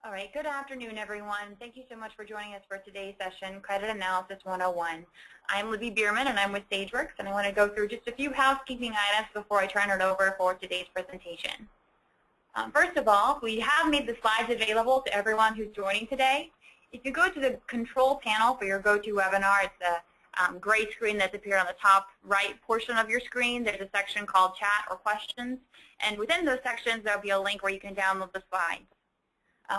All right, good afternoon, everyone. Thank you so much for joining us for today's session, Credit Analysis 101. I'm Libby Bierman, and I'm with SageWorks, and I want to go through just a few housekeeping items before I turn it over for today's presentation. First of all, we have made the slides available to everyone who's joining today. If you go to the control panel for your GoToWebinar, it's the gray screen that's appeared on the top right portion of your screen. There's a section called Chat or Questions, and within those sections, there'll be a link where you can download the slides.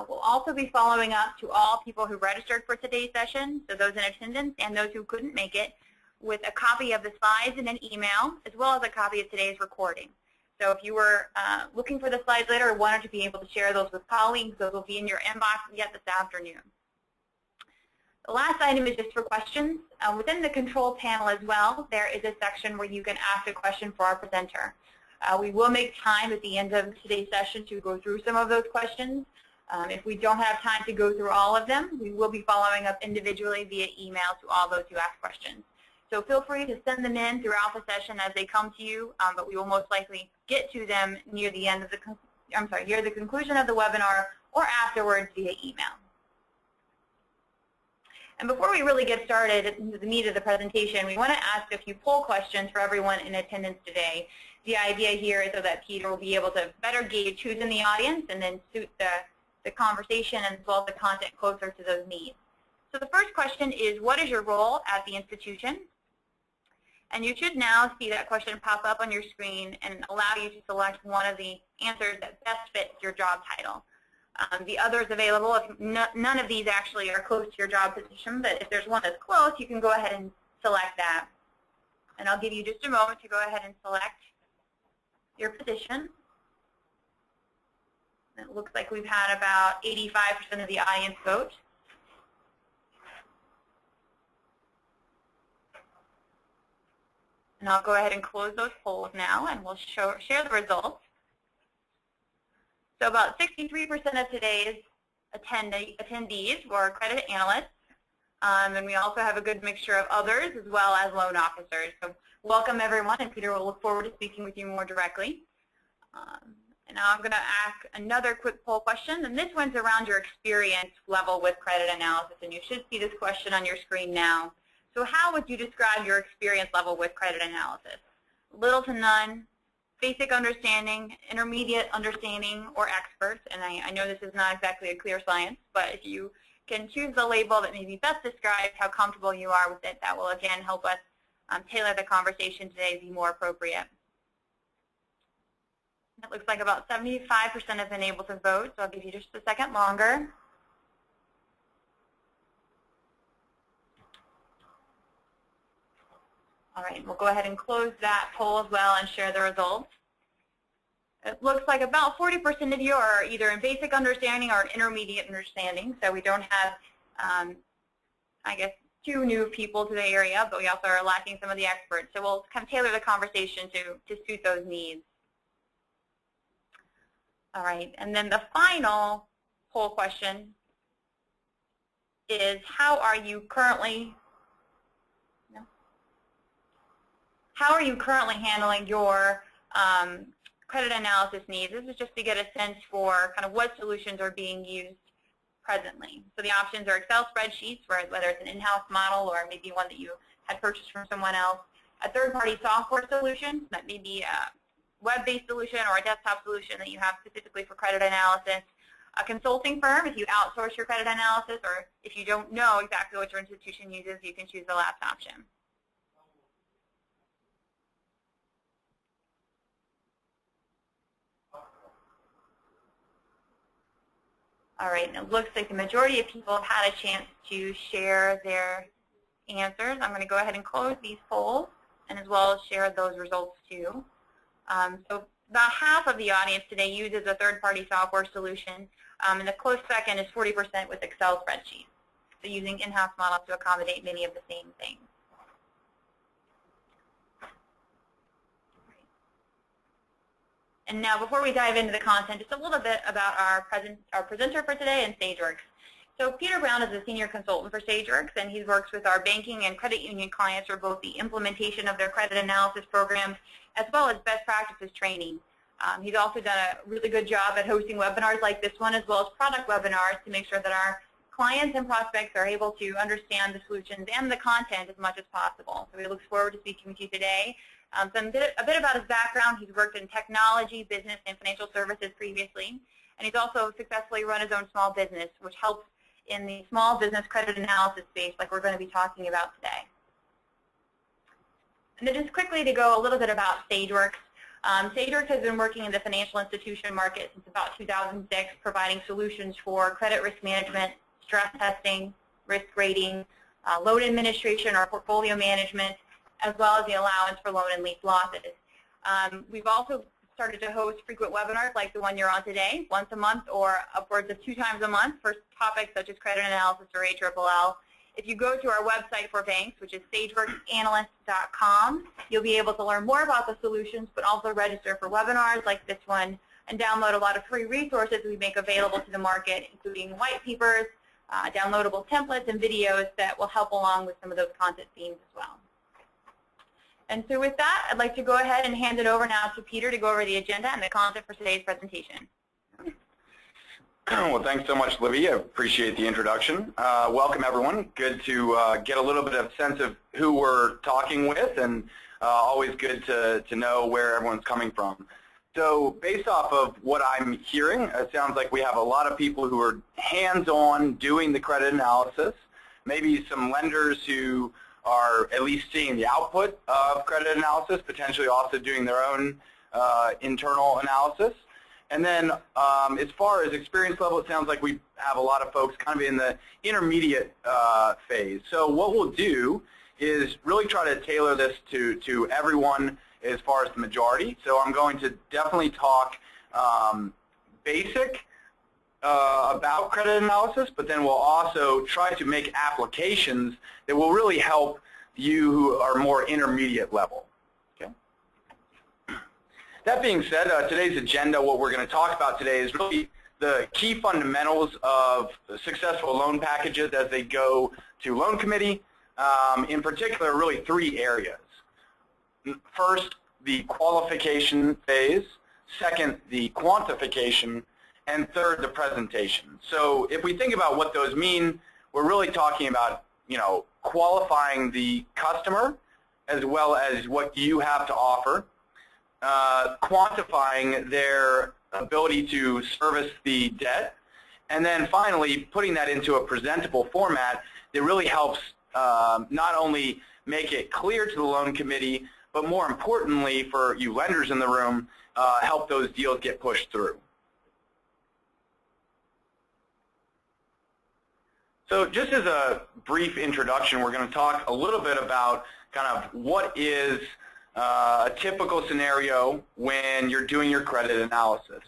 We'll also be following up to all people who registered for today's session, so those in attendance and those who couldn't make it, with a copy of the slides in an email, as well as a copy of today's recording. So if you were looking for the slides later or wanted to be able to share those with colleagues, those will be in your inbox yet this afternoon. The last item is just for questions. Within the control panel as well, there is a section where you can ask a question for our presenter. We will make time at the end of today's session to go through some of those questions. If we don't have time to go through all of them, we will be following up individually via email to all those who ask questions. So feel free to send them in throughout the session as they come to you, but we will most likely get to them near the end of near the conclusion of the webinar or afterwards via email. And before we really get started into the meat of the presentation, we want to ask a few poll questions for everyone in attendance today. The idea here is so that Peter will be able to better gauge who's in the audience and then suit the conversation and as well as the content closer to those needs. So the first question is, what is your role at the institution? And you should now see that question pop up on your screen and allow you to select one of the answers that best fits your job title. The others available, if none of these actually are close to your job position, but if there's one that's close, you can go ahead and select that. And I'll give you just a moment to go ahead and select your position. It looks like we've had about 85% of the audience vote. And I'll go ahead and close those polls now, and we'll share the results. So about 63% of today's attendees were credit analysts, and we also have a good mixture of others as well as loan officers. So welcome, everyone, and Peter will look forward to speaking with you more directly. And now I'm going to ask another quick poll question, and this one's around your experience level with credit analysis, and you should see this question on your screen now. So how would you describe your experience level with credit analysis? Little to none, basic understanding, intermediate understanding, or expert? And I know this is not exactly a clear science, but if you can choose the label that maybe best describes how comfortable you are with it, that will again help us tailor the conversation today to be more appropriate. It looks like about 75% have been able to vote, so I'll give you just a second longer. All right, we'll go ahead and close that poll as well and share the results. It looks like about 40% of you are either in basic understanding or intermediate understanding, so we don't have, I guess, two new people to the area, but we also are lacking some of the experts. So we'll kind of tailor the conversation to suit those needs. All right, and then the final poll question is, how are you currently handling your credit analysis needs? This is just to get a sense for kind of what solutions are being used presently. So the options are Excel spreadsheets, whether it's an in-house model or maybe one that you had purchased from someone else, a third-party software solution that may be a web-based solution or a desktop solution that you have specifically for credit analysis, a consulting firm if you outsource your credit analysis, or if you don't know exactly what your institution uses, you can choose the last option. All right, and it looks like the majority of people have had a chance to share their answers. I'm going to go ahead and close these polls and as well as share those results too. So about half of the audience today uses a third-party software solution, and the close second is 40% with Excel spreadsheets, so using in-house models to accommodate many of the same things. And now before we dive into the content, just a little bit about our presenter for today and SageWorks. So Peter Brown is a senior consultant for SageWorks, and he works with our banking and credit union clients for both the implementation of their credit analysis programs as well as best practices training. He's also done a really good job at hosting webinars like this one, as well as product webinars, to make sure that our clients and prospects are able to understand the solutions and the content as much as possible. So he looks forward to speaking with you today. So a bit about his background. He's worked in technology, business, and financial services previously, and he's also successfully run his own small business, which helps in the small business credit analysis space like we're going to be talking about today. And then just quickly to go a little bit about SageWorks. SageWorks has been working in the financial institution market since about 2006, providing solutions for credit risk management, stress testing, risk rating, loan administration or portfolio management, as well as the allowance for loan and lease losses. We've also started to host frequent webinars like the one you're on today, once a month or upwards of 2 times a month for topics such as credit analysis or ALLL. If you go to our website for banks, which is sageworksanalyst.com, you'll be able to learn more about the solutions, but also register for webinars like this one and download a lot of free resources we make available to the market, including white papers, downloadable templates, and videos that will help along with some of those content themes as well. And so with that, I'd like to go ahead and hand it over now to Peter to go over the agenda and the content for today's presentation. Well, thanks so much, Libby. I appreciate the introduction. Welcome, everyone. Good to get a little bit of sense of who we're talking with, and always good to know where everyone's coming from. So based off of what I'm hearing, it sounds like we have a lot of people who are hands-on doing the credit analysis, maybe some lenders who are at least seeing the output of credit analysis, potentially also doing their own internal analysis. And then as far as experience level, it sounds like we have a lot of folks kind of in the intermediate phase. So what we'll do is really try to tailor this to everyone as far as the majority. So I'm going to definitely talk basic about credit analysis, but then we'll also try to make applications that will really help you who are more intermediate level. Okay. That being said, today's agenda, what we're going to talk about today is really the key fundamentals of successful loan packages as they go to loan committee, in particular really 3 areas. First, the qualification phase. Second, the quantification. And third, the presentation. So if we think about what those mean, we're really talking about, qualifying the customer as well as what you have to offer, quantifying their ability to service the debt, and then finally putting that into a presentable format that really helps not only make it clear to the loan committee, but more importantly for you lenders in the room, help those deals get pushed through. So just as a brief introduction, we're going to talk a little bit about kind of what is a typical scenario when you're doing your credit analysis.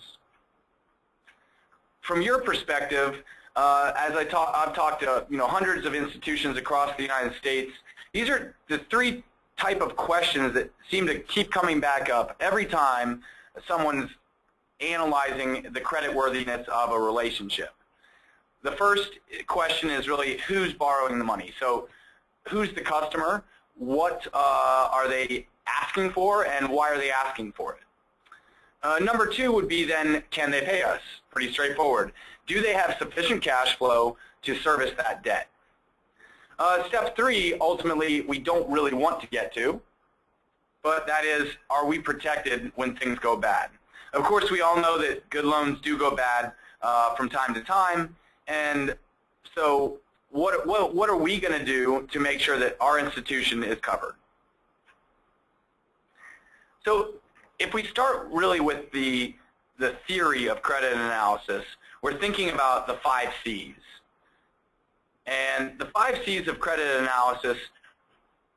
From your perspective, as I've talked to hundreds of institutions across the United States, these are the 3 type of questions that seem to keep coming back up every time someone's analyzing the creditworthiness of a relationship. The first question is really who's borrowing the money. So who's the customer, what are they asking for, and why are they asking for it? Number 2 would be then, can they pay us? Pretty straightforward. Do they have sufficient cash flow to service that debt? Step 3, ultimately, we don't really want to get to, but that is, are we protected when things go bad? Of course, we all know that good loans do go bad from time to time, and so what are we going to do to make sure that our institution is covered? So if we start really with the theory of credit analysis, we're thinking about the 5 C's. And the 5 C's of credit analysis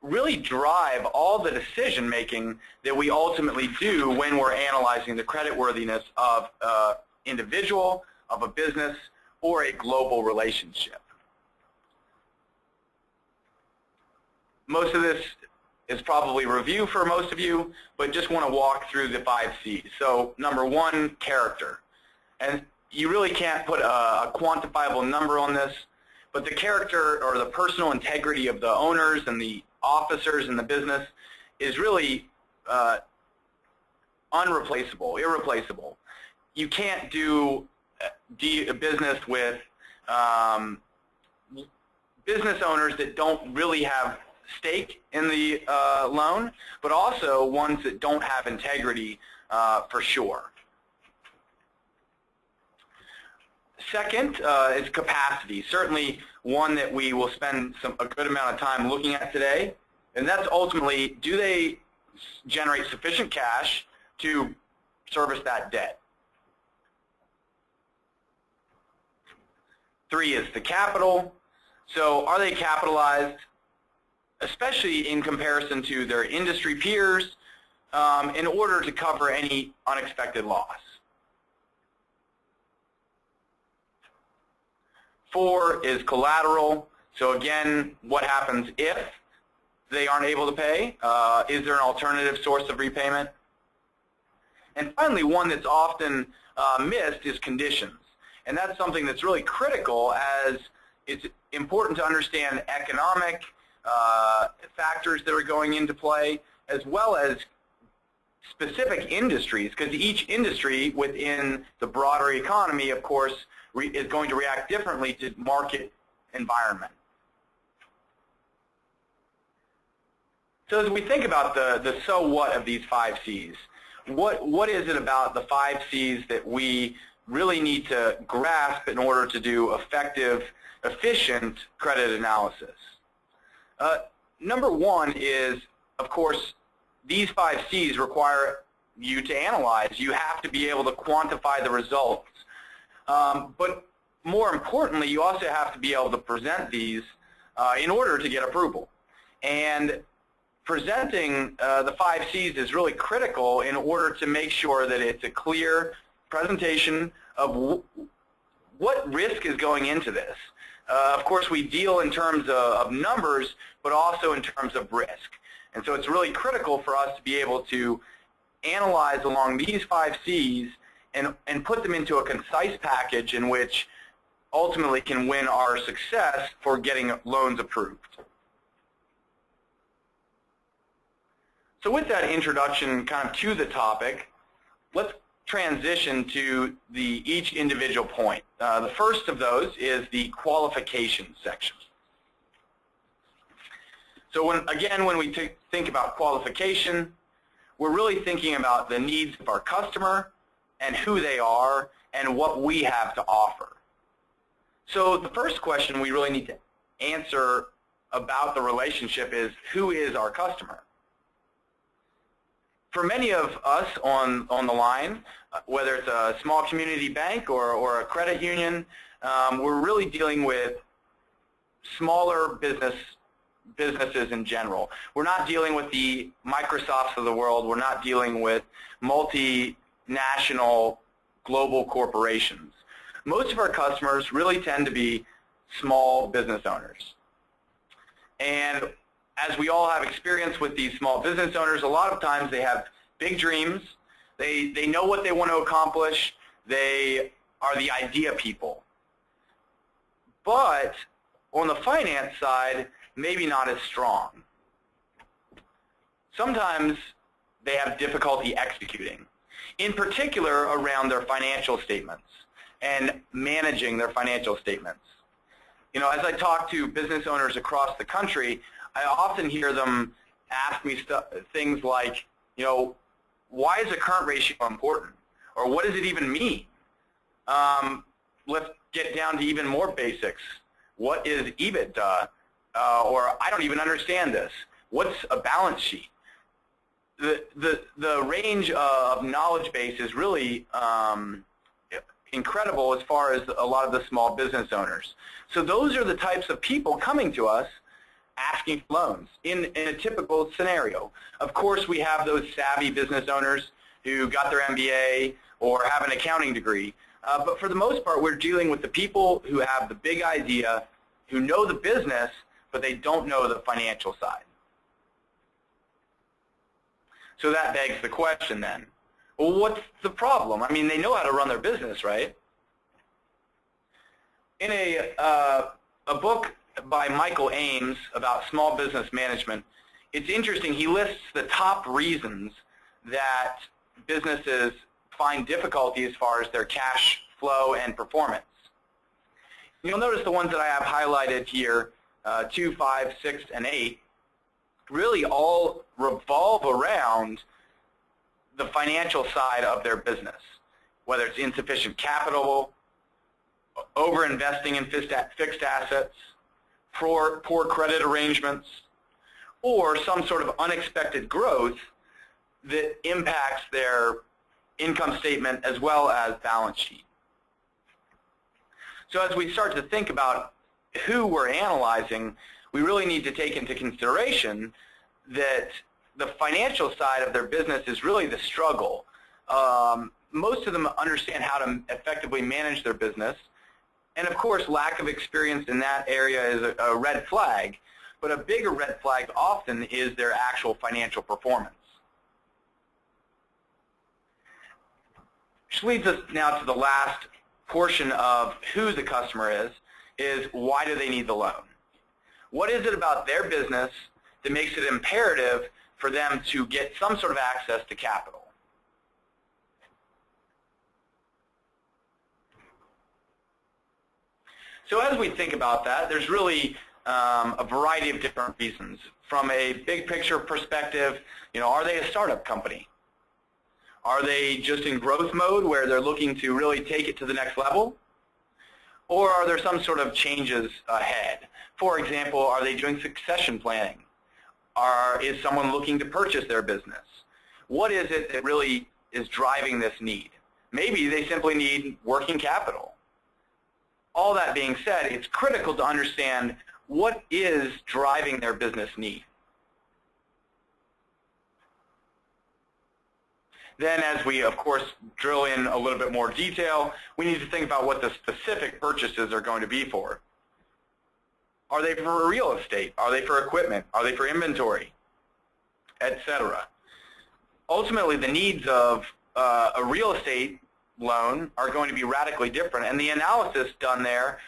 really drive all the decision making that we ultimately do when we're analyzing the creditworthiness of an individual, of a business, or a global relationship. Most of this is probably review for most of you, but just want to walk through the 5 C's. So number 1, character. And you really can't put a quantifiable number on this, but the character or the personal integrity of the owners and the officers in the business is really unreplaceable, irreplaceable. You can't do business with business owners that don't really have stake in the loan, but also ones that don't have integrity for sure. Second is capacity, certainly one that we will spend a good amount of time looking at today, and that's ultimately, do they generate sufficient cash to service that debt? 3 is the capital. So are they capitalized, especially in comparison to their industry peers, in order to cover any unexpected loss? 4 is collateral. So again, what happens if they aren't able to pay? Is there an alternative source of repayment? And finally, one that's often missed is conditions. And that's something that's really critical, as it's important to understand economic factors that are going into play, as well as specific industries, because each industry within the broader economy, of course, is going to react differently to market environment. So as we think about the so what of these 5 C's, what is it about the 5 C's that we really need to grasp in order to do effective, efficient credit analysis? Number 1 is, of course, these 5 C's require you to analyze. You have to be able to quantify the results. But more importantly, you also have to be able to present these in order to get approval. And presenting the 5 C's is really critical in order to make sure that it's a clear presentation of what risk is going into this. Of course, we deal in terms of numbers, but also in terms of risk. And so it's really critical for us to be able to analyze along these 5 C's and put them into a concise package in which ultimately can win our success for getting loans approved. So with that introduction kind of to the topic, let's transition to each individual point. The first of those is the qualification section. So when we think about qualification, we're really thinking about the needs of our customer and who they are and what we have to offer. So the first question we really need to answer about the relationship is, who is our customer? For many of us on the line, whether it's a small community bank or a credit union, we're really dealing with smaller businesses in general. We're not dealing with the Microsofts of the world. We're not dealing with multinational global corporations. Most of our customers really tend to be small business owners. And as we all have experience with these small business owners, a lot of times they have big dreams. They know what they want to accomplish. They are the idea people. But on the finance side, maybe not as strong. Sometimes they have difficulty executing, in particular around their financial statements and managing their financial statements. You know, as I talk to business owners across the country, I often hear them ask me things like, you know, why is the current ratio important? Or what does it even mean? Let's get down to even more basics. What is EBITDA? Or I don't even understand this. What's a balance sheet? The range of knowledge base is really incredible as far as a lot of the small business owners. So those are the types of people coming to us asking for loans in a typical scenario. Of course, we have those savvy business owners who got their MBA or have an accounting degree. But for the most part, we're dealing with the people who have the big idea, who know the business, but they don't know the financial side. So that begs the question then, well, what's the problem? I mean, they know how to run their business, right? In a book by Michael Ames about small business management, it's interesting. He lists the top reasons that businesses find difficulty as far as their cash flow and performance. You'll notice the ones that I have highlighted here, 2, 5, 6, and 8, really all revolve around the financial side of their business, whether it's insufficient capital, over-investing in fixed assets, poor credit arrangements, or some sort of unexpected growth that impacts their income statement as well as balance sheet. So as we start to think about who we're analyzing, we really need to take into consideration that the financial side of their business is really the struggle. Most of them understand how to effectively manage their business, and of course lack of experience in that area is a red flag, but a bigger red flag often is their actual financial performance. Which leads us now to the last portion of who the customer is why do they need the loan? What is it about their business that makes it imperative for them to get some sort of access to capital? So as we think about that, there's really a variety of different reasons. From a big picture perspective, are they a startup company? Are they just in growth mode where they're looking to really take it to the next level? Or are there some sort of changes ahead? For example, are they doing succession planning? Is someone looking to purchase their business? What is it that really is driving this need? Maybe they simply need working capital. All that being said, it's critical to understand what is driving their business need. Then as we, of course, drill in a little bit more detail, we need to think about what the specific purchases are going to be for. Are they for real estate? Are they for equipment? Are they for inventory? Etc. Ultimately, the needs of a real estate loan are going to be radically different, and the analysis done there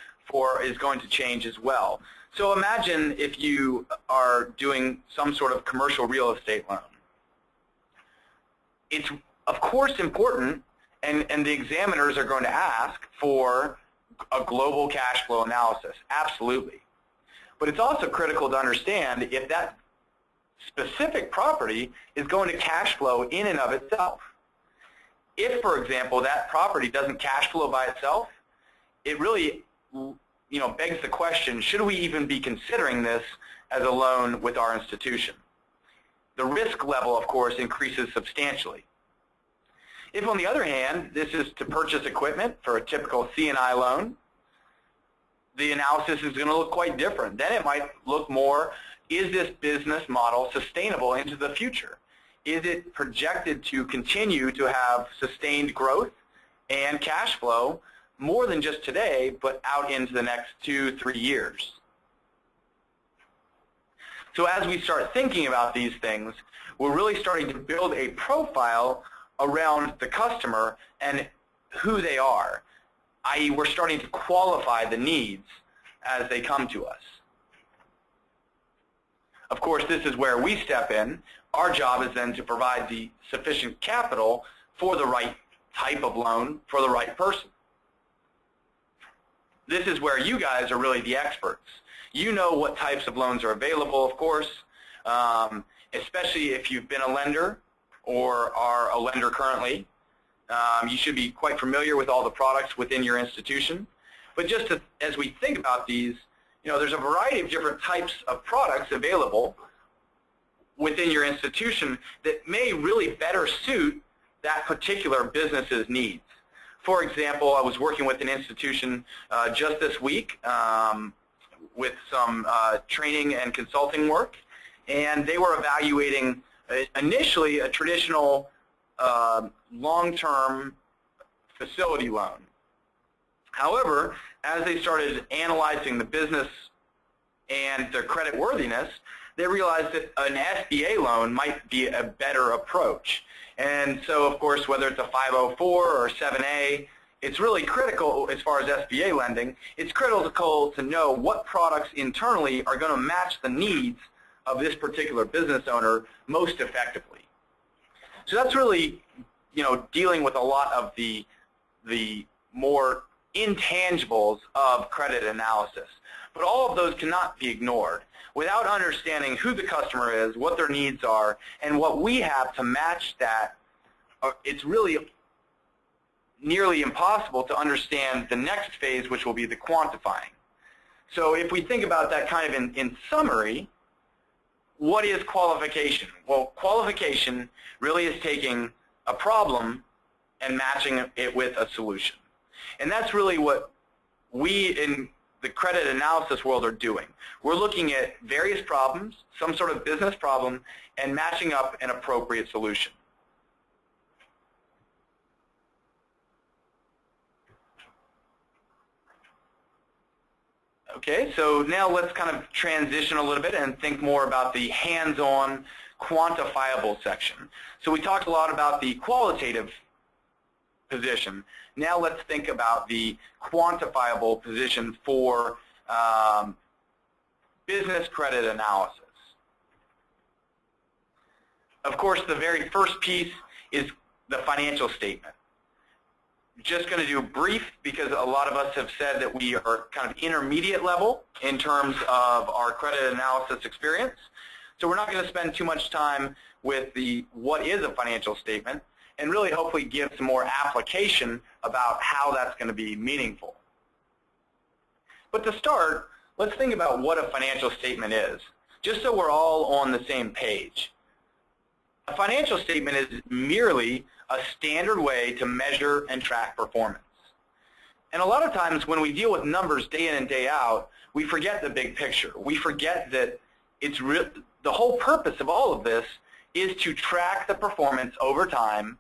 is going to change as well. So imagine if you are doing some sort of commercial real estate loan. It's, of course, important, and the examiners are going to ask for a global cash flow analysis, absolutely. But it's also critical to understand if that specific property is going to cash flow in and of itself. If, for example, that property doesn't cash flow by itself, it really begs the question, should we even be considering this as a loan with our institution? The risk level, of course, increases substantially. If, on the other hand, this is to purchase equipment for a typical C&I loan, the analysis is going to look quite different. Then it might look more, is this business model sustainable into the future? Is it projected to continue to have sustained growth and cash flow more than just today, but out into the next 2-3 years? So as we start thinking about these things, we're really starting to build a profile around the customer and who they are, i.e. we're starting to qualify the needs as they come to us. Of course, this is where we step in. Our job is then to provide the sufficient capital for the right type of loan for the right person. This is where you guys are really the experts. You know what types of loans are available, of course, especially if you've been a lender or are a lender currently. You should be quite familiar with all the products within your institution. But just as we think about these, there's a variety of different types of products available within your institution that may really better suit that particular business's needs. For example, I was working with an institution just this week with some training and consulting work, and they were evaluating initially a traditional long-term facility loan. However, as they started analyzing the business and their credit worthiness, they realized that an SBA loan might be a better approach. And so, of course, whether it's a 504 or 7A, it's really critical as far as SBA lending, it's critical to know what products internally are going to match the needs of this particular business owner most effectively. So that's really dealing with a lot of the more intangibles of credit analysis. But all of those cannot be ignored. Without understanding who the customer is, what their needs are, and what we have to match that, it's really nearly impossible to understand the next phase, which will be the quantifying. So if we think about that kind of in summary, what is qualification? Well, qualification really is taking a problem and matching it with a solution. And that's really what we in the credit analysis world are doing. We're looking at various problems, some sort of business problem, and matching up an appropriate solution. Okay, so now let's kind of transition a little bit and think more about the hands-on quantifiable section. So we talked a lot about the qualitative position. Now let's think about the quantifiable position for business credit analysis. Of course, the very first piece is the financial statement. Just going to do brief because a lot of us have said that we are kind of intermediate level in terms of our credit analysis experience. So we're not going to spend too much time with the what is a financial statement, and really hopefully give some more application about how that's going to be meaningful. But to start, let's think about what a financial statement is, just so we're all on the same page. A financial statement is merely a standard way to measure and track performance. And a lot of times when we deal with numbers day in and day out, we forget the big picture. We forget that the whole purpose of all of this is to track the performance over time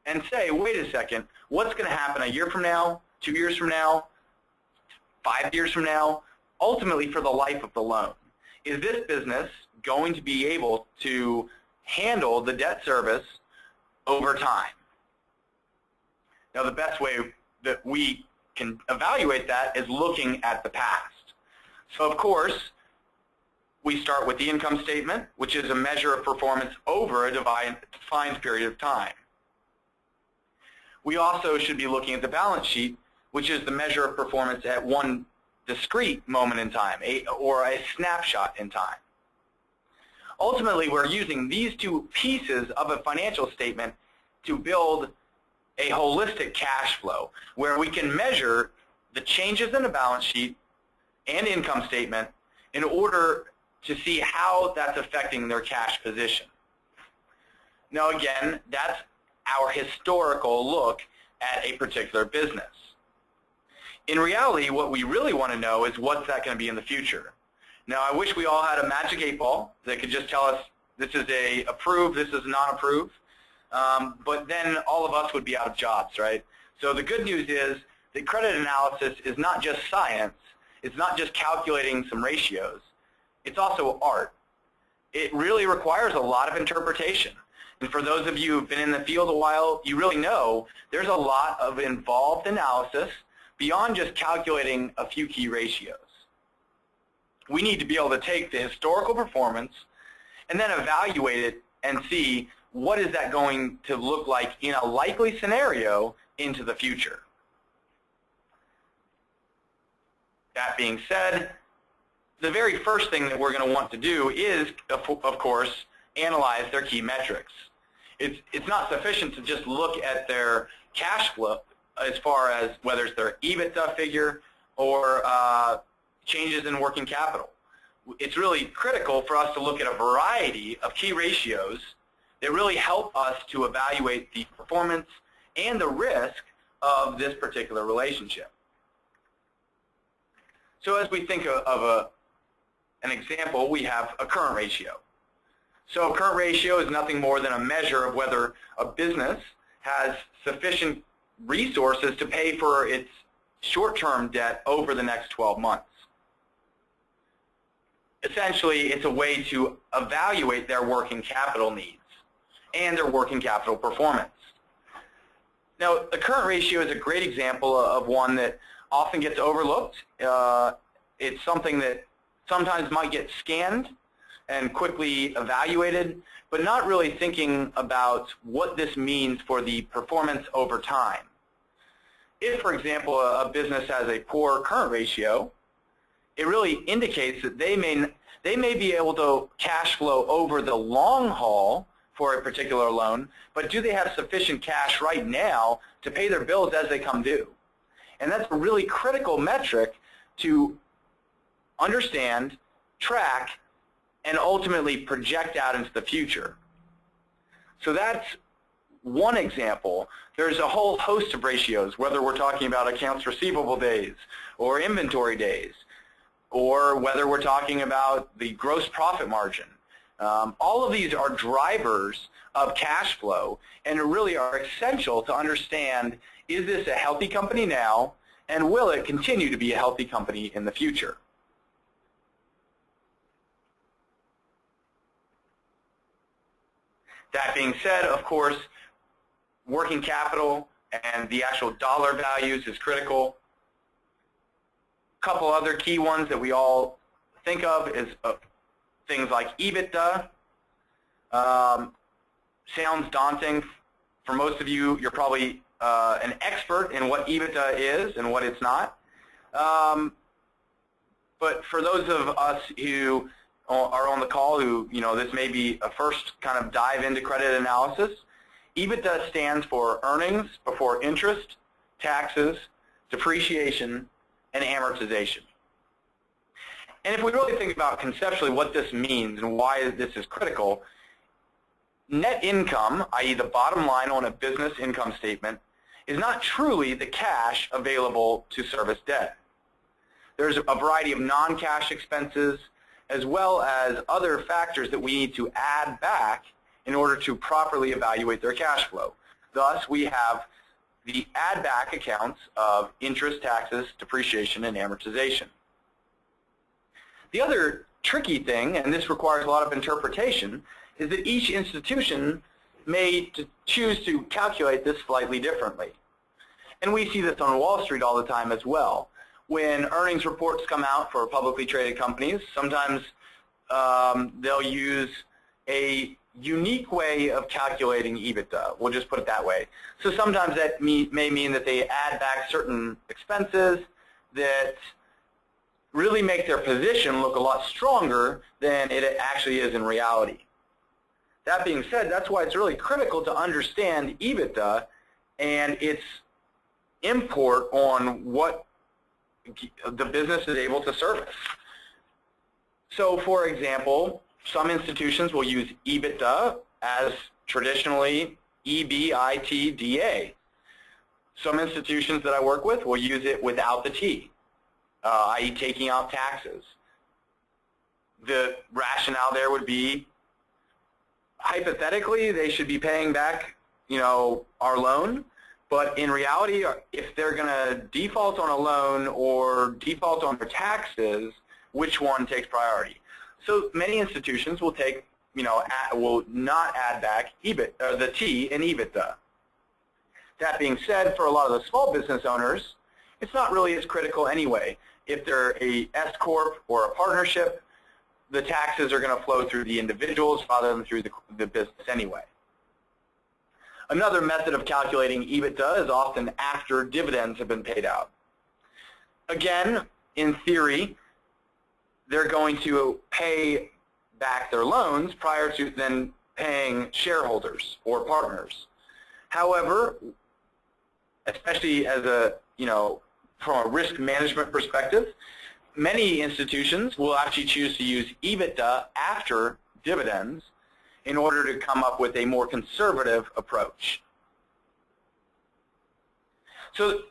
and say, wait a second, what's going to happen a year from now, 2 years from now, 5 years from now, ultimately for the life of the loan? Is this business going to be able to handle the debt service over time? Now, the best way that we can evaluate that is looking at the past. So, of course, we start with the income statement, which is a measure of performance over a defined period of time. We also should be looking at the balance sheet, which is the measure of performance at one discrete moment in time, or a snapshot in time. Ultimately, we're using these two pieces of a financial statement to build a holistic cash flow where we can measure the changes in the balance sheet and income statement in order to see how that's affecting their cash position. Now again, that's our historical look at a particular business. In reality, what we really want to know is what's that going to be in the future. Now, I wish we all had a magic 8-ball that could just tell us this is a approved, this is not approved, but then all of us would be out of jobs, right? So the good news is that credit analysis is not just science, it's not just calculating some ratios, it's also art. It really requires a lot of interpretation. And for those of you who've been in the field a while, you really know there's a lot of involved analysis beyond just calculating a few key ratios. We need to be able to take the historical performance and then evaluate it and see what is that going to look like in a likely scenario into the future. That being said, the very first thing that we're going to want to do is, of course, analyze their key metrics. It's not sufficient to just look at their cash flow as far as whether it's their EBITDA figure or changes in working capital. It's really critical for us to look at a variety of key ratios that really help us to evaluate the performance and the risk of this particular relationship. So as we think of an example, we have a current ratio. So a current ratio is nothing more than a measure of whether a business has sufficient resources to pay for its short-term debt over the next 12 months. Essentially, it's a way to evaluate their working capital needs and their working capital performance. Now, the current ratio is a great example of one that often gets overlooked. It's something that sometimes might get scanned and quickly evaluated, but not really thinking about what this means for the performance over time. If, for example, a business has a poor current ratio, it really indicates that they may be able to cash flow over the long haul for a particular loan, but do they have sufficient cash right now to pay their bills as they come due? And that's a really critical metric to understand, track, and ultimately project out into the future. So that's one example. There's a whole host of ratios, whether we're talking about accounts receivable days or inventory days, or whether we're talking about the gross profit margin. All of these are drivers of cash flow and really are essential to understand, is this a healthy company now, and will it continue to be a healthy company in the future? That being said, of course, working capital and the actual dollar values is critical. A couple other key ones that we all think of is things like EBITDA. Sounds daunting. For most of you, you're probably an expert in what EBITDA is and what it's not. But for those of us who are on the call who, this may be a first kind of dive into credit analysis, EBITDA stands for earnings before interest, taxes, depreciation, and amortization. And if we really think about conceptually what this means and why this is critical, net income, i.e. the bottom line on a business income statement, is not truly the cash available to service debt. There's a variety of non-cash expenses as well as other factors that we need to add back in order to properly evaluate their cash flow. Thus, we have the add back accounts of interest, taxes, depreciation, and amortization. The other tricky thing, and this requires a lot of interpretation, is that each institution may choose to calculate this slightly differently. And we see this on Wall Street all the time as well. When earnings reports come out for publicly traded companies, sometimes they'll use a unique way of calculating EBITDA. We'll just put it that way. So sometimes that may mean that they add back certain expenses that really make their position look a lot stronger than it actually is in reality. That being said, that's why it's really critical to understand EBITDA and its import on what the business is able to service. So, for example, some institutions will use EBITDA as traditionally EBITDA. Some institutions that I work with will use it without the T, i.e. taking out taxes. The rationale there would be, hypothetically, they should be paying back, our loan. But in reality, if they're going to default on a loan or default on their taxes, which one takes priority? So many institutions will take, will not add back the T in EBITDA. That being said, for a lot of the small business owners, it's not really as critical anyway. If they're a S Corp or a partnership, the taxes are going to flow through the individuals rather than through the business anyway. Another method of calculating EBITDA is often after dividends have been paid out. Again, in theory, they're going to pay back their loans prior to then paying shareholders or partners. However, especially as from a risk management perspective, many institutions will actually choose to use EBITDA after dividends in order to come up with a more conservative approach. So,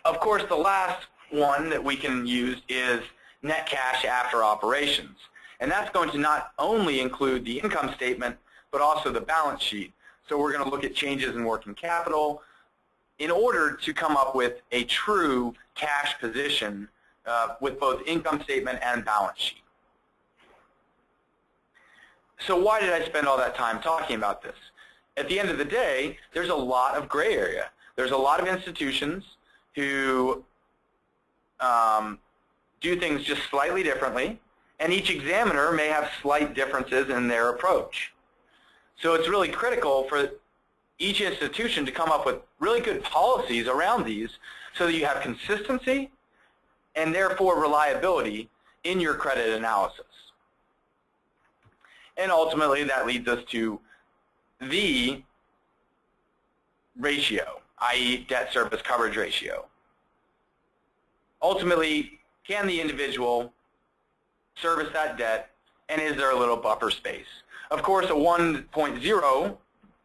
of course, the last one that we can use is net cash after operations. And that's going to not only include the income statement, but also the balance sheet. So we're going to look at changes in working capital in order to come up with a true cash position with both income statement and balance sheet. So why did I spend all that time talking about this? At the end of the day, there's a lot of gray area. There's a lot of institutions who do things just slightly differently, and each examiner may have slight differences in their approach. So it's really critical for each institution to come up with really good policies around these so that you have consistency and therefore reliability in your credit analysis. And ultimately that leads us to the ratio, i.e. debt service coverage ratio. Ultimately, can the individual service that debt, and is there a little buffer space? Of course, a 1.0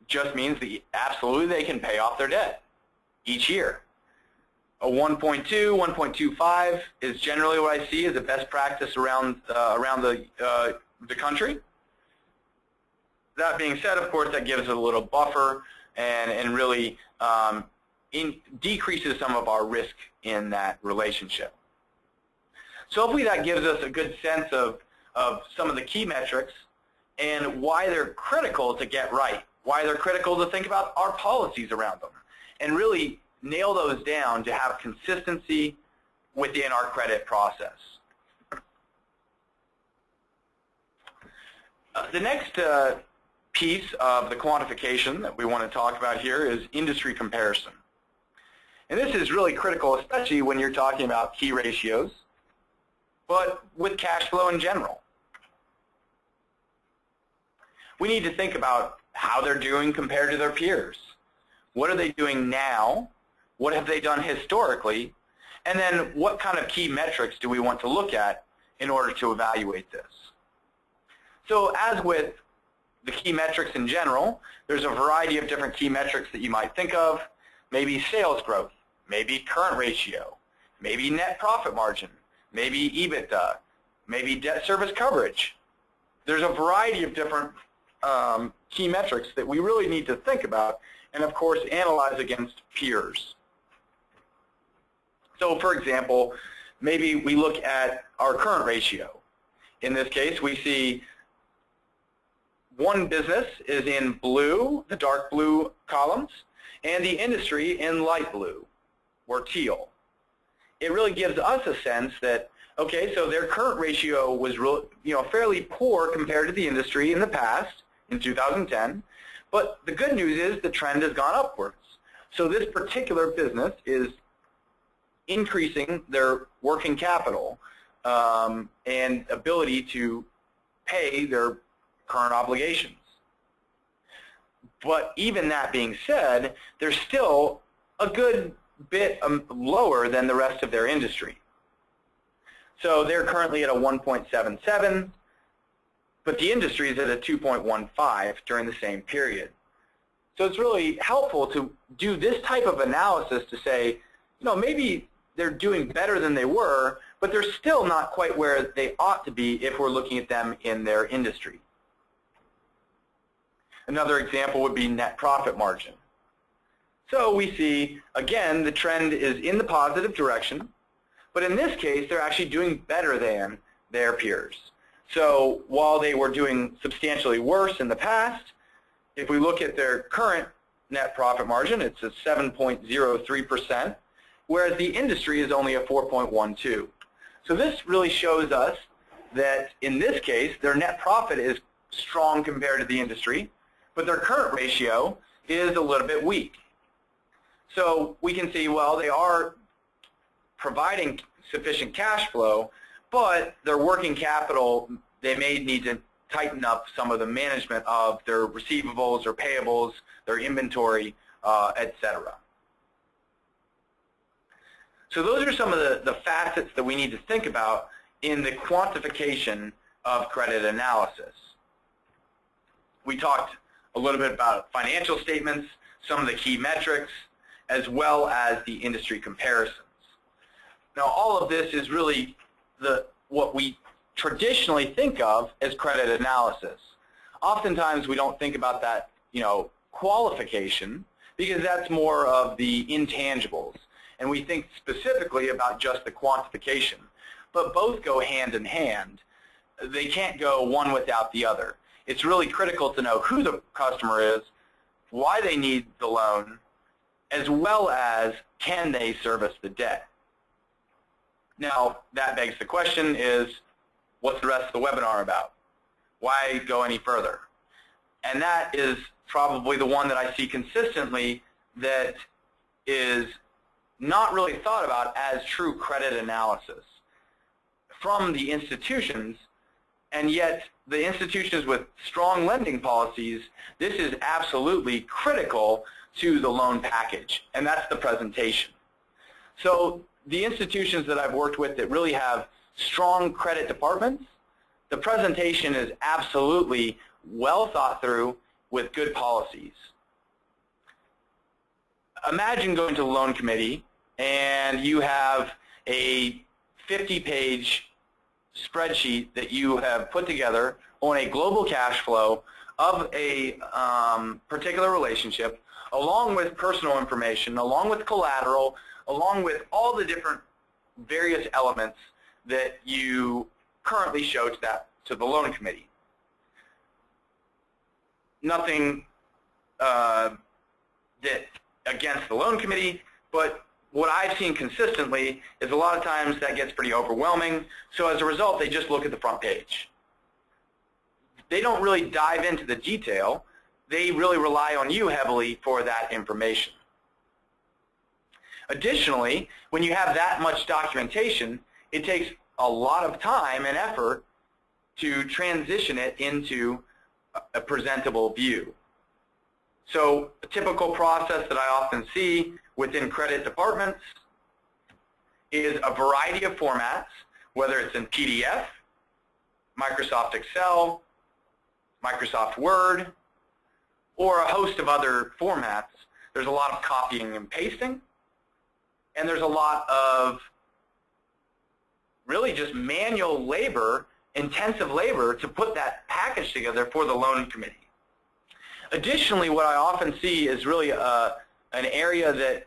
just means that absolutely they can pay off their debt each year. A 1.2, 1.25 is generally what I see as a best practice around the country. That being said, of course, that gives it a little buffer and really decreases some of our risk in that relationship. So hopefully that gives us a good sense of some of the key metrics and why they're critical to get right, why they're critical to think about our policies around them, and really nail those down to have consistency within our credit process. The next piece of the quantification that we want to talk about here is industry comparison. And this is really critical, especially when you're talking about key ratios, but with cash flow in general. We need to think about how they're doing compared to their peers. What are they doing now? What have they done historically? And then what kind of key metrics do we want to look at in order to evaluate this? So as with the key metrics in general, there's a variety of different key metrics that you might think of. Maybe sales growth, maybe current ratio, maybe net profit margin, maybe EBITDA, maybe debt service coverage. There's a variety of different key metrics that we really need to think about and, of course, analyze against peers. So, for example, maybe we look at our current ratio. In this case, we see one business is in blue, the dark blue columns, and the industry in light blue, or teal. It really gives us a sense that, okay, so their current ratio was fairly poor compared to the industry in the past, in 2010, but the good news is the trend has gone upwards. So this particular business is increasing their working capital and ability to pay their current obligations. But even that being said, they're still a good bit lower than the rest of their industry. So they're currently at a 1.77, but the industry is at a 2.15 during the same period. So it's really helpful to do this type of analysis to say, maybe they're doing better than they were, but they're still not quite where they ought to be if we're looking at them in their industry. Another example would be net profit margin. So we see, again, the trend is in the positive direction, but in this case, they're actually doing better than their peers. So while they were doing substantially worse in the past, if we look at their current net profit margin, it's at 7.03%, whereas the industry is only a 4.12. So this really shows us that in this case, their net profit is strong compared to the industry, but their current ratio is a little bit weak. So we can see, well, they are providing sufficient cash flow, but their working capital, they may need to tighten up some of the management of their receivables or payables, their inventory, etc. So those are some of the facets that we need to think about in the quantification of credit analysis. We talked a little bit about financial statements, some of the key metrics, as well as the industry comparisons. Now, all of this is really what we traditionally think of as credit analysis. Oftentimes, we don't think about that, qualification, because that's more of the intangibles, and we think specifically about just the quantification. But both go hand in hand. They can't go one without the other. It's really critical to know who the customer is, why they need the loan, as well as can they service the debt. Now, that begs the question is, What's the rest of the webinar about? Why go any further? And that is probably the one that I see consistently that is not really thought about as true credit analysis from the institutions, and yet the institutions with strong lending policies, this is absolutely critical to the loan package, and that's the presentation. So the institutions that I've worked with that really have strong credit departments, the presentation is absolutely well thought through with good policies. Imagine going to the loan committee and you have a 50-page spreadsheet that you have put together on a global cash flow of a particular relationship, along with personal information, along with collateral, along with all the different various elements that you currently show to the loan committee. Nothing that against the loan committee, but what I've seen consistently is a lot of times that gets pretty overwhelming, so as a result they just look at the front page. They don't really dive into the detail. They really rely on you heavily for that information. Additionally, when you have that much documentation, it takes a lot of time and effort to transition it into a presentable view. So a typical process that I often see within credit departments is a variety of formats, whether it's in PDF, Microsoft Excel, Microsoft Word, or a host of other formats. There's a lot of copying and pasting, and there's a lot of really just manual labor, intensive labor to put that package together for the loan committee. Additionally, what I often see is really an area that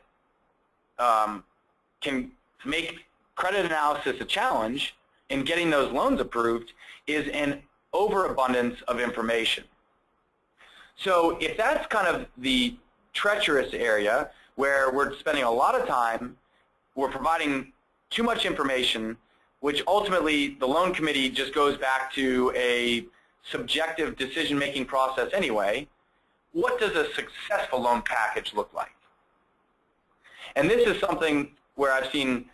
can make credit analysis a challenge in getting those loans approved is an overabundance of information. So if that's kind of the treacherous area where we're spending a lot of time, we're providing too much information, which ultimately the loan committee just goes back to a subjective decision-making process anyway, what does a successful loan package look like? And this is something where I've seen,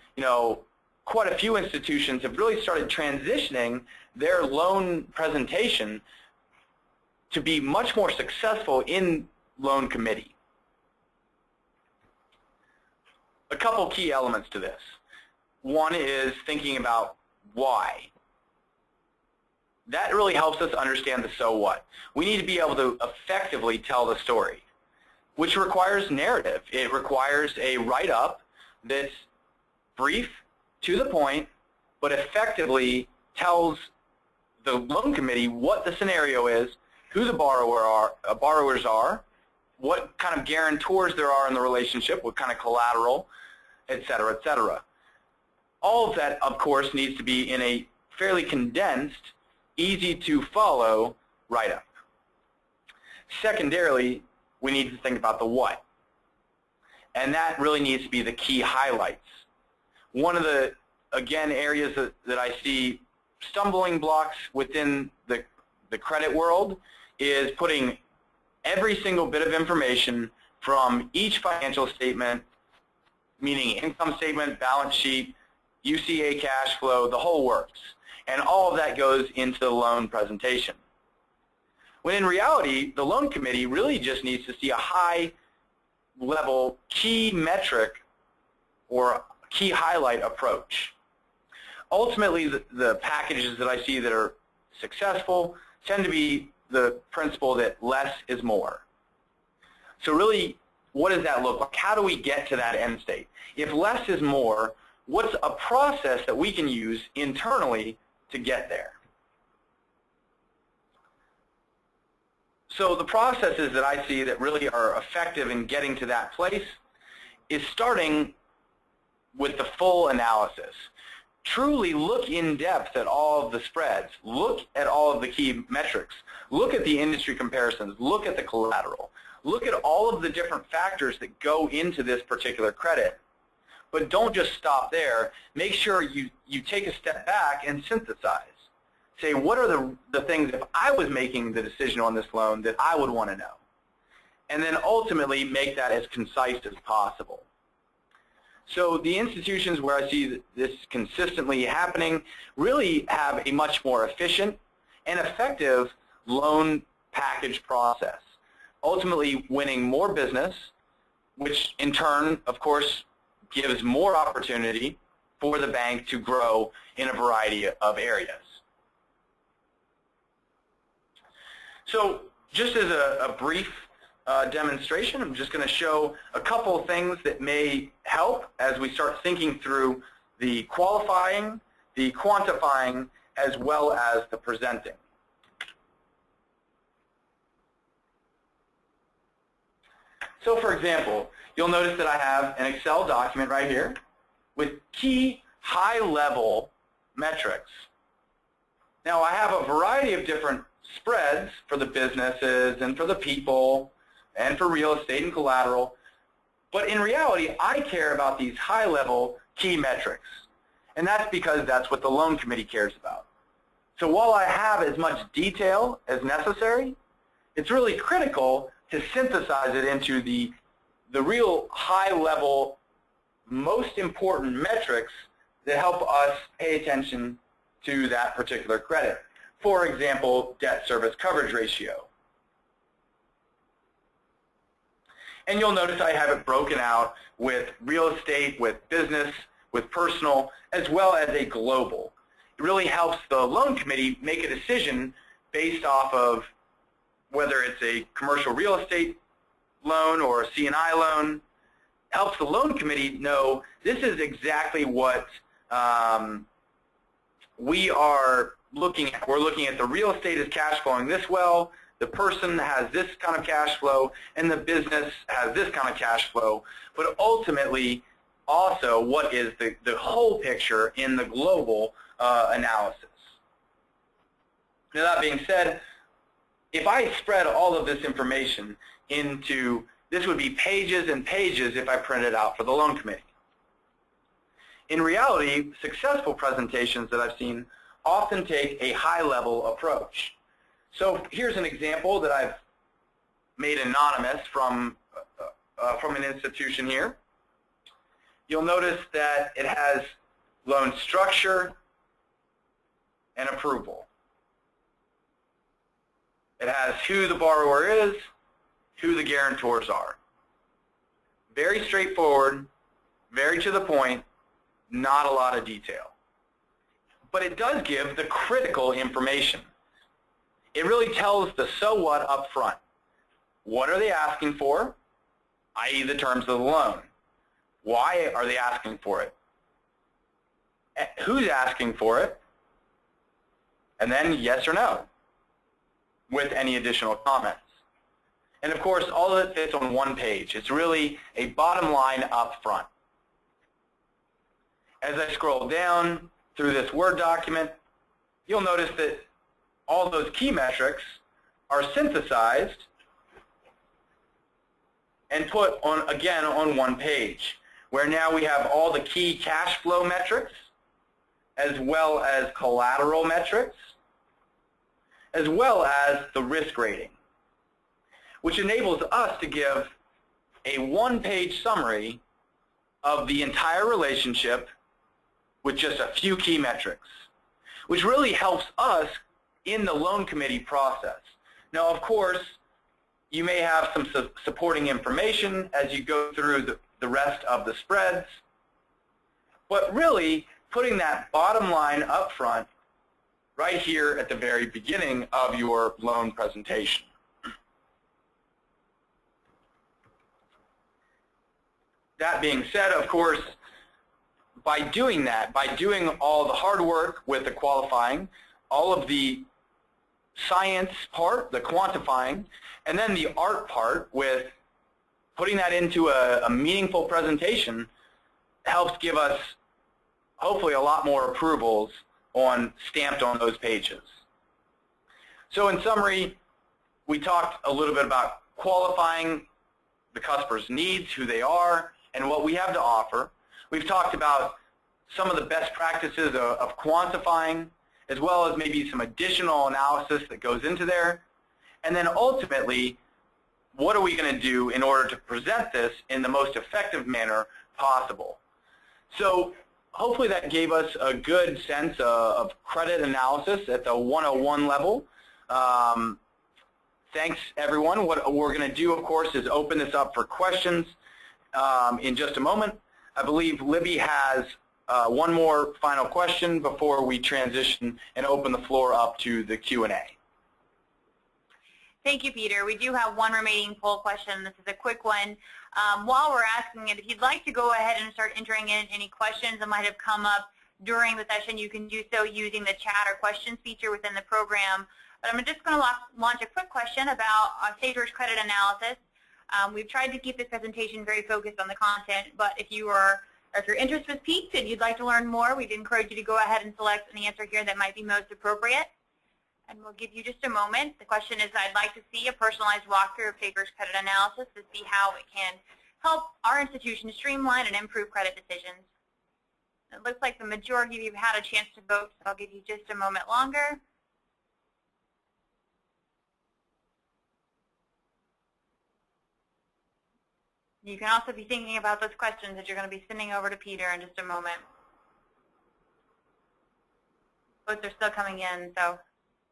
quite a few institutions have really started transitioning their loan presentation to be much more successful in loan committee. A couple key elements to this. One is thinking about why. That really helps us understand the so what. We need to be able to effectively tell the story, which requires narrative. It requires a write-up that's brief, to the point, but effectively tells the loan committee what the scenario is, who the borrowers are, what kind of guarantors there are in the relationship, what kind of collateral, et cetera, et cetera. All of that, of course, needs to be in a fairly condensed, easy to follow write-up. Secondarily, we need to think about the what. And that really needs to be the key highlights. One of the, again, areas that I see stumbling blocks within the credit world is putting every single bit of information from each financial statement, meaning income statement, balance sheet, UCA cash flow, the whole works. And all of that goes into the loan presentation. When in reality, the loan committee really just needs to see a high-level key metric or key highlight approach. Ultimately, the packages that I see that are successful tend to be the principle that less is more. So really, what does that look like? How do we get to that end state? If less is more, what's a process that we can use internally to get there? So the processes that I see that really are effective in getting to that place is starting with the full analysis. Truly look in depth at all of the spreads. Look at all of the key metrics. Look at the industry comparisons. Look at the collateral. Look at all of the different factors that go into this particular credit. But don't just stop there. Make sure you take a step back and synthesize. say, what are the things, if I was making the decision on this loan, that I would want to know? And then ultimately make that as concise as possible. So the institutions where I see this consistently happening really have a much more efficient and effective loan package process, ultimately winning more business, which in turn, of course, gives more opportunity for the bank to grow in a variety of areas. So just as a brief demonstration, I'm just going to show a couple of things that may help as we start thinking through the qualifying, the quantifying, as well as the presenting. So for example, you'll notice that I have an Excel document right here with key high-level metrics. Now I have a variety of different spreads for the businesses and for the people and for real estate and collateral, but in reality I care about these high-level key metrics, and that's because that's what the loan committee cares about. So while I have as much detail as necessary, it's really critical to synthesize it into the real high-level, most important metrics that help us pay attention to that particular credit. For example, debt service coverage ratio. And you'll notice I have it broken out with real estate, with business, with personal, as well as a global. It really helps the loan committee make a decision based off of whether it's a commercial real estate loan or a C&I loan. It helps the loan committee know this is exactly what we are looking at. We're looking at the real estate is cash flowing this well, the person has this kind of cash flow, and the business has this kind of cash flow. But ultimately, also, what is the whole picture in the global analysis? Now, that being said, if I spread all of this information into, this would be pages and pages if I print it out for the loan committee. In reality, successful presentations that I've seen often take a high-level approach. So here's an example that I've made anonymous from an institution here. You'll notice that it has loan structure and approval. It has who the borrower is, who the guarantors are. Very straightforward, very to the point, not a lot of detail. But it does give the critical information. It really tells the so what up front. What are they asking for, i.e. the terms of the loan? Why are they asking for it? Who's asking for it? And then yes or no, with any additional comments. And of course, all of it fits on one page. It's really a bottom line up front. As I scroll down through this Word document, you'll notice that all those key metrics are synthesized and put on, again, on one page, where now we have all the key cash flow metrics, as well as collateral metrics, as well as the risk rating, which enables us to give a one-page summary of the entire relationship with just a few key metrics, which really helps us in the loan committee process. Now, of course, you may have some supporting information as you go through the rest of the spreads, but really putting that bottom line up front right here at the very beginning of your loan presentation. That being said, of course, by doing that, by doing all the hard work with the qualifying, all of the science part, the quantifying, and then the art part with putting that into a meaningful presentation helps give us hopefully a lot more approvals stamped on those pages. So in summary, we talked a little bit about qualifying the customer's needs, who they are, and what we have to offer. We've talked about some of the best practices of quantifying, as well as maybe some additional analysis that goes into there. And then ultimately, what are we going to do in order to present this in the most effective manner possible? So hopefully that gave us a good sense of credit analysis at the 101 level. Thanks, everyone. What we're going to do, of course, is open this up for questions in just a moment. I believe Libby has one more final question before we transition and open the floor up to the Q&A. Thank you, Peter. We do have one remaining poll question. This is a quick one. While we're asking it, if you'd like to go ahead and start entering in any questions that might have come up during the session, you can do so using the chat or questions feature within the program. But I'm just going to launch a quick question about SageWorks credit analysis. We've tried to keep this presentation very focused on the content, but if your interest was piqued and you'd like to learn more, we'd encourage you to go ahead and select an answer here that might be most appropriate. And we'll give you just a moment. The question is, I'd like to see a personalized walkthrough of SageWorks credit analysis to see how it can help our institution streamline and improve credit decisions. It looks like the majority of you have had a chance to vote, so I'll give you just a moment longer. You can also be thinking about those questions that you're going to be sending over to Peter in just a moment. Votes are still coming in, so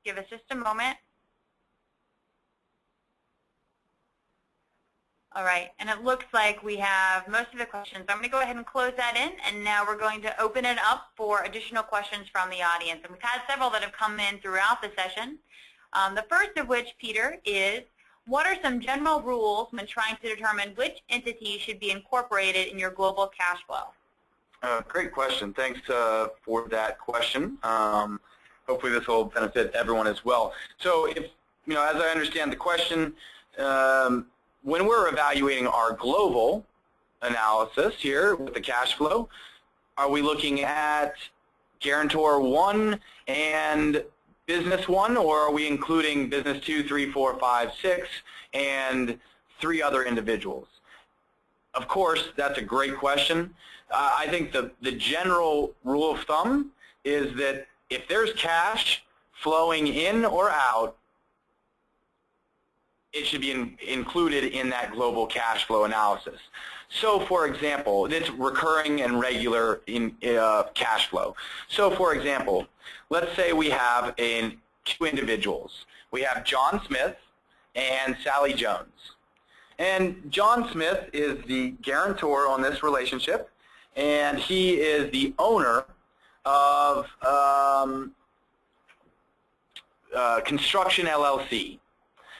give us just a moment. All right, and it looks like we have most of the questions. I'm going to go ahead and close that in, and now we're going to open it up for additional questions from the audience. And we've had several that have come in throughout the session. The first of which, Peter, is what are some general rules when trying to determine which entity should be incorporated in your global cash flow? Great question. Thanks for that question. Hopefully this will benefit everyone as well. So if, as I understand the question, when we're evaluating our global analysis here with the cash flow, are we looking at guarantor 1 and business 1, or are we including business 2, 3, 4, 5, 6, and 3 other individuals? Of course, that's a great question. I think the general rule of thumb is that if there's cash flowing in or out, it should be included in that global cash flow analysis. So, for example, it's recurring and regular in cash flow. So, for example, let's say we have 2 individuals. We have John Smith and Sally Jones. And John Smith is the guarantor on this relationship, and he is the owner of Construction LLC.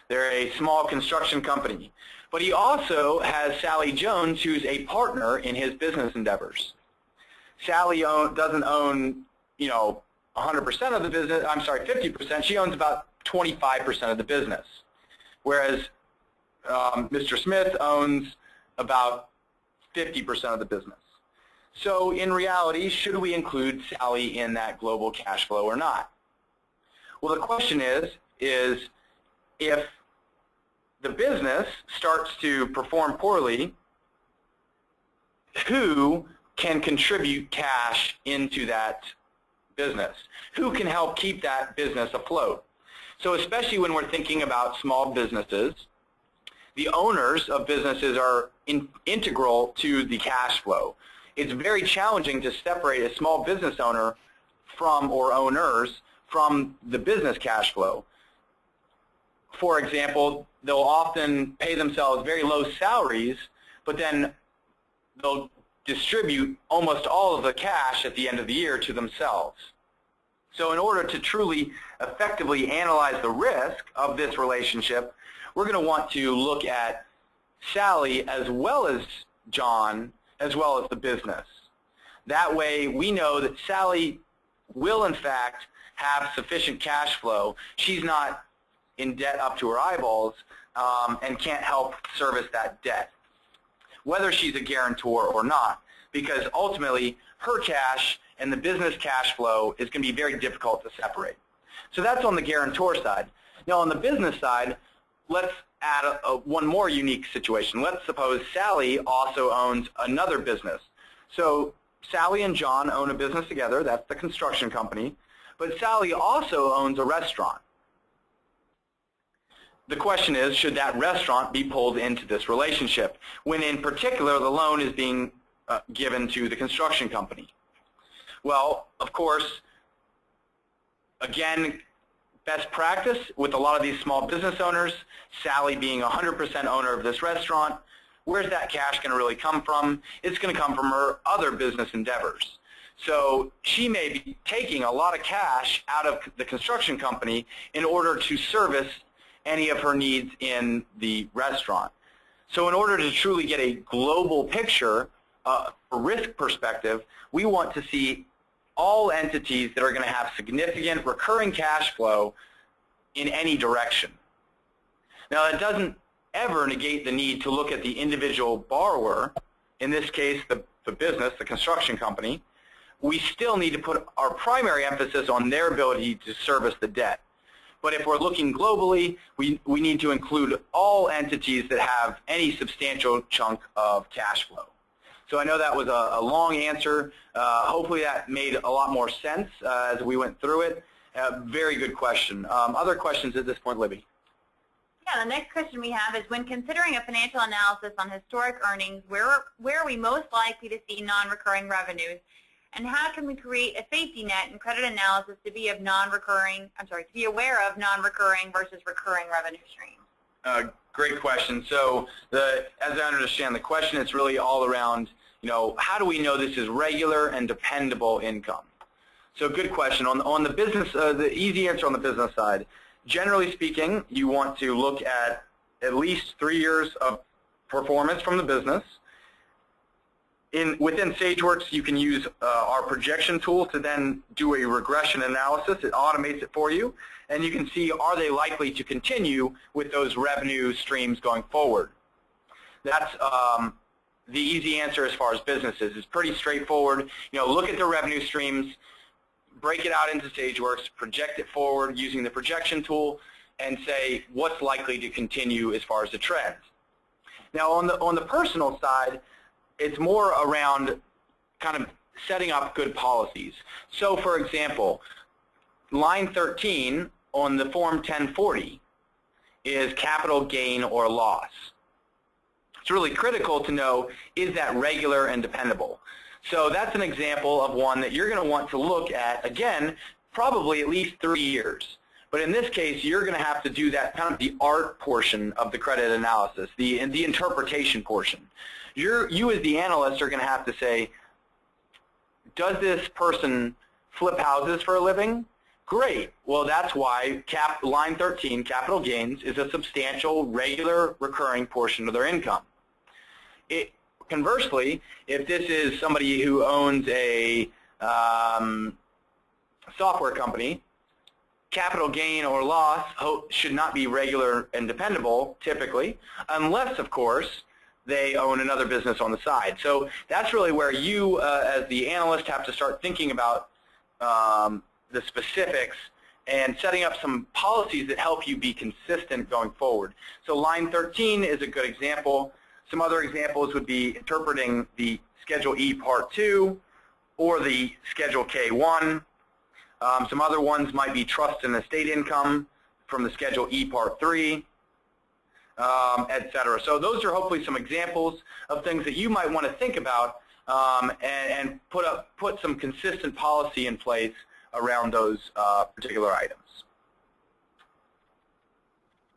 They're a small construction company. But he also has Sally Jones, who's a partner in his business endeavors. Sally doesn't own, 100% of the business. I'm sorry, 50%. She owns about 25% of the business, whereas Mr. Smith owns about 50% of the business. So in reality, should we include Sally in that global cash flow or not? Well, the question is if the business starts to perform poorly, who can contribute cash into that business? Who can help keep that business afloat? So especially when we're thinking about small businesses, the owners of businesses are integral to the cash flow. It's very challenging to separate a small business owner or owners from the business cash flow. For example, they'll often pay themselves very low salaries, but then they'll distribute almost all of the cash at the end of the year to themselves. So in order to truly effectively analyze the risk of this relationship, we're going to want to look at Sally as well as John, as well as the business. That way we know that Sally will in fact have sufficient cash flow. She's not in debt up to her eyeballs and can't help service that debt, whether she's a guarantor or not, because ultimately her cash and the business cash flow is going to be very difficult to separate. So that's on the guarantor side. Now on the business side, let's add one more unique situation. Let's suppose Sally also owns another business. So Sally and John own a business together. That's the construction company. but Sally also owns a restaurant. The question is, should that restaurant be pulled into this relationship when in particular the loan is being given to the construction company? Well, of course, again, best practice with a lot of these small business owners, Sally being 100% owner of this restaurant, where's that cash going to really come from? It's going to come from her other business endeavors. So she may be taking a lot of cash out of the construction company in order to service any of her needs in the restaurant. So in order to truly get a global picture, risk perspective, we want to see all entities that are going to have significant recurring cash flow in any direction. Now, that doesn't ever negate the need to look at the individual borrower, in this case the business, the construction company. We still need to put our primary emphasis on their ability to service the debt. But if we're looking globally, we need to include all entities that have any substantial chunk of cash flow. So I know that was a long answer. Hopefully that made a lot more sense as we went through it. Very good question. Other questions at this point, Libby? Yeah, the next question we have is, when considering a financial analysis on historic earnings, where are we most likely to see non-recurring revenues? And how can we create a safety net in credit analysis to be aware of non-recurring versus recurring revenue streams? Great question. So as I understand the question, it's really all around, how do we know this is regular and dependable income? So good question. On the business, the easy answer on the business side, generally speaking, you want to look at least 3 years of performance from the business. Within SageWorks, you can use our projection tool to then do a regression analysis. It automates it for you, and you can see, are they likely to continue with those revenue streams going forward? That's the easy answer as far as businesses. It's pretty straightforward. Look at the revenue streams, break it out into SageWorks, project it forward using the projection tool, and say what's likely to continue as far as the trends. Now, on the personal side, it's more around kind of setting up good policies. So, for example, line 13 on the Form 1040 is capital gain or loss. It's really critical to know, is that regular and dependable? So that's an example of one that you're going to want to look at, again, probably at least 3 years. But in this case, you're going to have to do that kind of the art portion of the credit analysis, the interpretation portion. You as the analyst are going to have to say, does this person flip houses for a living? Great. Well, that's why line 13, capital gains, is a substantial, regular, recurring portion of their income. Conversely, if this is somebody who owns a software company, capital gain or loss should not be regular and dependable, typically, unless, of course, they own another business on the side. So that's really where you, as the analyst, have to start thinking about the specifics and setting up some policies that help you be consistent going forward. So line 13 is a good example. Some other examples would be interpreting the Schedule E Part 2 or the Schedule K1. Some other ones might be trust and estate income from the Schedule E Part 3. Etc. So those are hopefully some examples of things that you might want to think about and put some consistent policy in place around those particular items.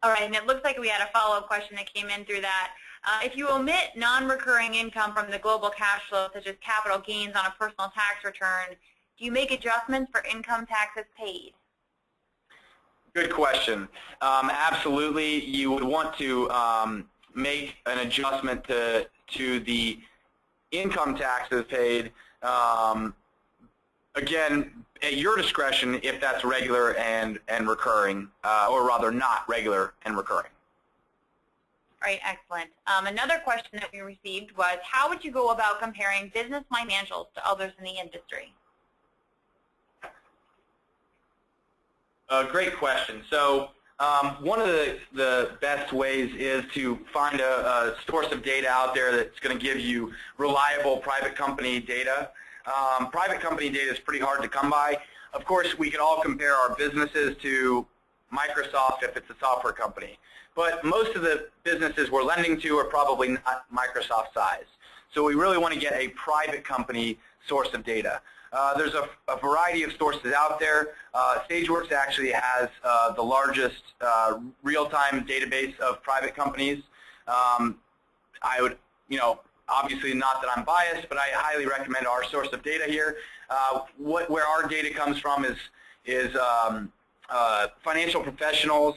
All right, and it looks like we had a follow-up question that came in through that. If you omit non-recurring income from the global cash flow, such as capital gains on a personal tax return, do you make adjustments for income taxes paid? Good question. Absolutely, you would want to make an adjustment to the income taxes paid. Again, at your discretion, if that's regular and recurring, or rather not regular and recurring. All right, excellent. Another question that we received was, how would you go about comparing business financials to others in the industry? Great question. So one of the best ways is to find a source of data out there that's going to give you reliable private company data. Private company data is pretty hard to come by. of course, we can all compare our businesses to Microsoft if it's a software company. But most of the businesses we're lending to are probably not Microsoft size. So we really want to get a private company source of data. There's a variety of sources out there. SageWorks actually has the largest real-time database of private companies. I would, obviously not that I'm biased, but I highly recommend our source of data here. Where our data comes from is financial professionals.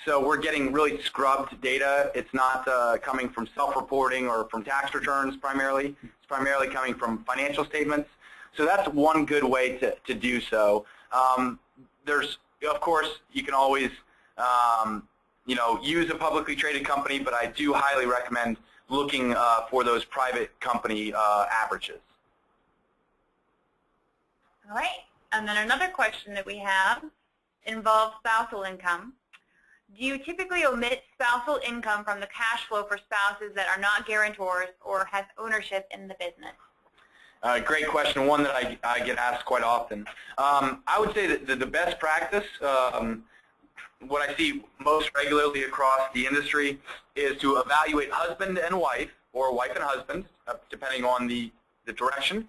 So we're getting really scrubbed data. It's not coming from self-reporting or from tax returns primarily. It's primarily coming from financial statements. So that's one good way to do so. There's, of course, you can always, use a publicly traded company, but I do highly recommend looking for those private company averages. All right. And then another question that we have involves spousal income. Do you typically omit spousal income from the cash flow for spouses that are not guarantors or have ownership in the business? Great question, one that I get asked quite often. I would say that the best practice, what I see most regularly across the industry, is to evaluate husband and wife, or wife and husband, depending on the direction,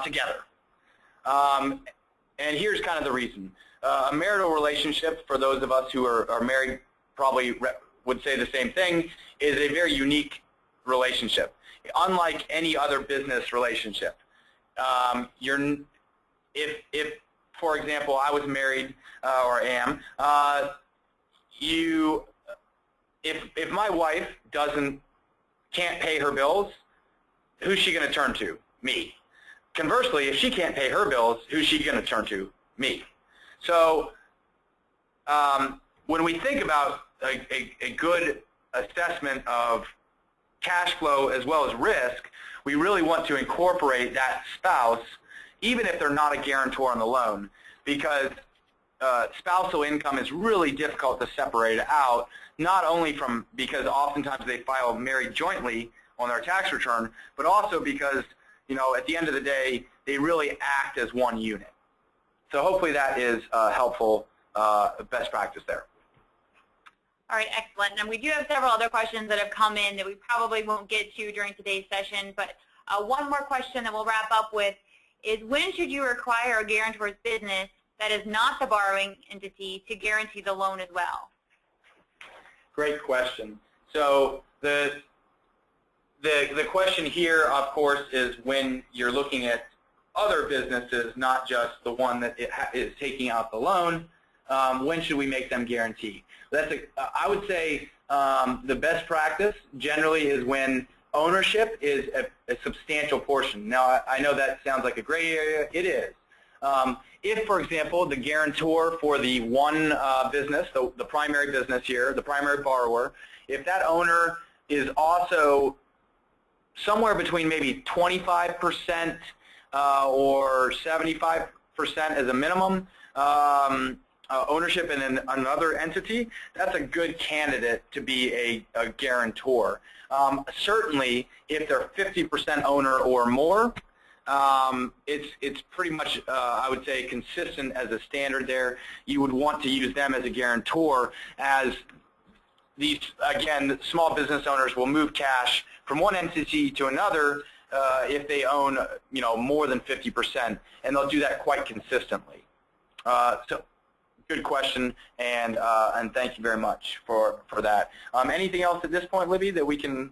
together. And here's kind of the reason. A marital relationship, for those of us who are married probably would say the same thing, is a very unique relationship. Unlike any other business relationship. If, for example, I was married or am, if my wife can't pay her bills, who's she going to turn to? Me. Conversely, if she can't pay her bills, who's she going to turn to? Me. So when we think about a good assessment of cash flow as well as risk, we really want to incorporate that spouse, even if they're not a guarantor on the loan, because spousal income is really difficult to separate out, not only because oftentimes they file married jointly on their tax return, but also because, at the end of the day, they really act as one unit. So hopefully that is helpful best practice there. All right, excellent. And we do have several other questions that have come in that we probably won't get to during today's session, but one more question that we'll wrap up with is, when should you require a guarantor's business that is not the borrowing entity to guarantee the loan as well? Great question. So the question here, of course, is when you're looking at other businesses, not just the one that is taking out the loan, when should we make them guarantee? I would say the best practice generally is when ownership is a substantial portion. Now, I know that sounds like a gray area. It is. If, for example, the guarantor for the one business, the primary business here, the primary borrower, if that owner is also somewhere between maybe 25% or 75% as a minimum ownership in another entity, that's a good candidate to be a guarantor. Certainly, if they're 50% owner or more, it's pretty much, I would say, consistent as a standard there. You would want to use them as a guarantor, as these, again, small business owners will move cash from one entity to another if they own, more than 50%, and they'll do that quite consistently. So, good question, and thank you very much for that. Anything else at this point, Libby, that we can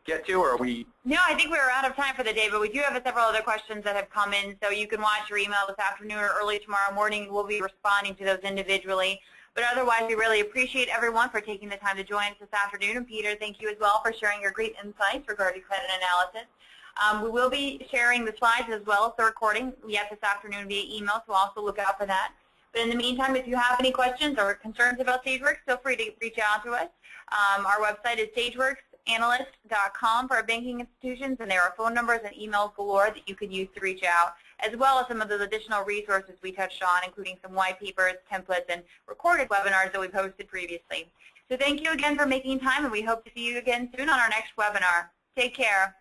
get to, or are we? No, I think we're out of time for the day, but we do have several other questions that have come in, so you can watch your email this afternoon or early tomorrow morning. We'll be responding to those individually. But otherwise, we really appreciate everyone for taking the time to join us this afternoon. And Peter, thank you as well for sharing your great insights regarding credit analysis. We will be sharing the slides as well as the recording yet this afternoon via email, so also look out for that. But in the meantime, if you have any questions or concerns about SageWorks, feel free to reach out to us. Our website is sageworksanalyst.com for our banking institutions, and there are phone numbers and emails galore that you could use to reach out, as well as some of those additional resources we touched on, including some white papers, templates, and recorded webinars that we've hosted previously. So thank you again for making time, and we hope to see you again soon on our next webinar. Take care.